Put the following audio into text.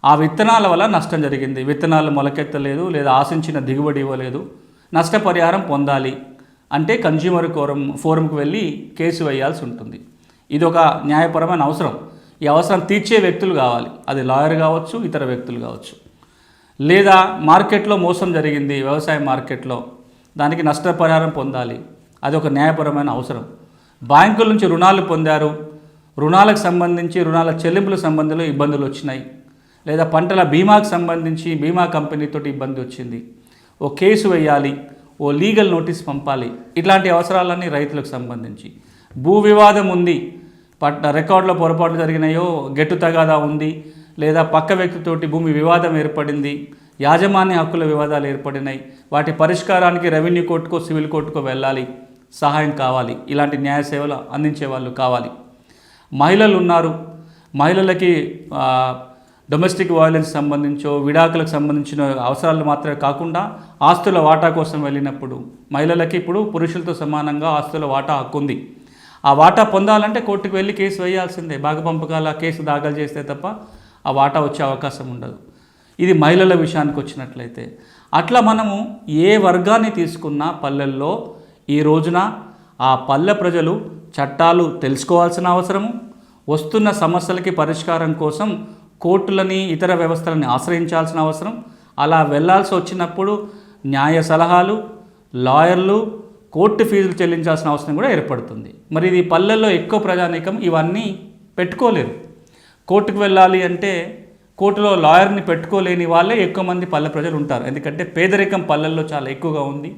ఆ విత్తనాల వల్ల నష్టం జరిగింది, విత్తనాలు మొలకెత్తలేదు లేదా ఆశించిన దిగుబడి ఇవ్వలేదు, నష్టపరిహారం పొందాలి అంటే కన్జ్యూమర్ ఫోరంకి వెళ్ళి కేసు వేయాల్సి ఉంటుంది. ఇది ఒక న్యాయపరమైన అవసరం. ఈ అవసరం తీర్చే వ్యక్తులు కావాలి, అది లాయర్ కావచ్చు, ఇతర వ్యక్తులు కావచ్చు. లేదా మార్కెట్లో మోసం జరిగింది, వ్యవసాయ మార్కెట్లో, దానికి నష్టపరిహారం పొందాలి, అది ఒక న్యాయపరమైన అవసరం. బ్యాంకుల నుంచి రుణాలు పొందారు, రుణాలకు సంబంధించి రుణాల చెల్లింపులకు సంబంధించిన ఇబ్బందులు వచ్చినాయి, లేదా పంటల బీమాకు సంబంధించి బీమా కంపెనీతో ఇబ్బంది వచ్చింది, ఓ కేసు వేయాలి, ఓ లీగల్ నోటీస్ పంపాలి. ఇట్లాంటి అవసరాలన్నీ రైతులకు సంబంధించి. భూ వివాదం ఉంది, రికార్డులో పొరపాట్లు జరిగినాయో, గెట్టు తగాదా ఉంది, లేదా పక్క వ్యక్తితోటి భూమి వివాదం ఏర్పడింది, యాజమాన్య హక్కుల వివాదాలు ఏర్పడినాయి, వాటి పరిష్కారానికి రెవెన్యూ కోర్టుకో సివిల్ కోర్టుకో వెళ్ళాలి, సహాయం కావాలి, ఇలాంటి న్యాయ సేవలు అందించే వాళ్ళు కావాలి. మహిళలు ఉన్నారు, మహిళలకి డొమెస్టిక్ వైలెన్స్ సంబంధించో విడాకులకు సంబంధించిన అవసరాలు మాత్రమే కాకుండా ఆస్తుల వాటా కోసం వెళ్ళినప్పుడు మహిళలకి ఇప్పుడు పురుషులతో సమానంగా ఆస్తుల వాటా హక్కు ఉంది. ఆ వాటా పొందాలంటే కోర్టుకు వెళ్ళి కేసు వేయాల్సిందే, భాగపంపకాల కేసు దాఖలు చేస్తే తప్ప ఆ వాటా వచ్చే అవకాశం ఉండదు. ఇది మహిళల విషయానికి వచ్చినట్లయితే అట్లా మనము ఏ వర్గాన్ని తీసుకున్నా పల్లెల్లో ఈ రోజున ఆ పల్లె ప్రజలు చట్టాలు తెలుసుకోవాల్సిన అవసరము, వస్తున్న సమస్యలకి పరిష్కారం కోసం కోర్టులని ఇతర వ్యవస్థలని ఆశ్రయించాల్సిన అవసరం, అలా వెళ్ళాల్సి వచ్చినప్పుడు న్యాయ సలహాలు, లాయర్లు, కోర్టు ఫీజులు చెల్లించాల్సిన అవసరం కూడా ఏర్పడుతుంది. మరి ఇది పల్లెల్లో ఎక్కువ ప్రజానీకం ఇవన్నీ పెట్టుకోలేరు. కోర్టుకు వెళ్ళాలి అంటే కోర్టులో లాయర్ని పెట్టుకోలేని వాళ్ళే ఎక్కువ మంది పల్లె ప్రజలు ఉంటారు. ఎందుకంటే పేదరికం పల్లెల్లో చాలా ఎక్కువగా ఉంది.